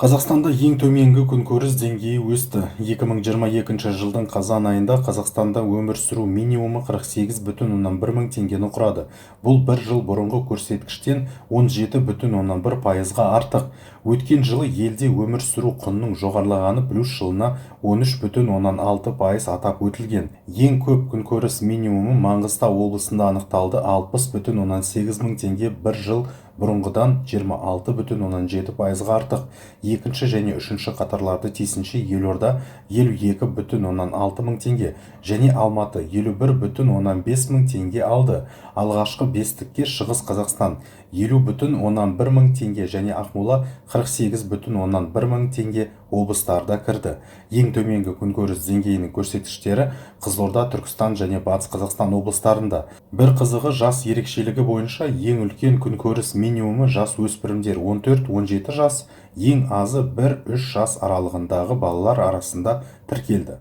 Қазақстанда ең төменгі күнкөріс деңгейі өсті. 2022 жылдың қазан айында Қазақстанда өмір сүру минимумы 48,1 мың теңгені құрады. Бұл бір жыл бұрынғы көрсеткіштен 17,1%-ға артық. Өткен жылы елде өмір сүру құнының жоғарылағаны плюс жылына 13,6% атап өтілген. Ең көп күнкөріс минимумы Маңғыстау облысында анықталды, 60,8 мың теңге, бір жыл бұрынғыдан 26,7%-ға артық. Екінші және үшінші қатарларды тиісінше Елорда 52,6 мың теңге және Алматы 51,5 мың теңге алды. Алғашқы бестікке Шығыс Қазақстан 50,1 мың теңге және Ақмола 48,1 мың теңге облыстарда кірді. Ең төменгі күнкөріс деңгейінің көрсеткіштері Қызылорда, Түркістан және Батыс Қазақстан облыстарында. Бір қызығы, жас ерекшелігі бойынша ең үлкен күнкөріс минимумы жас өспірімдер 14-17 жас, ең азы 1-3 жас аралығындағы балалар арасында тіркелді.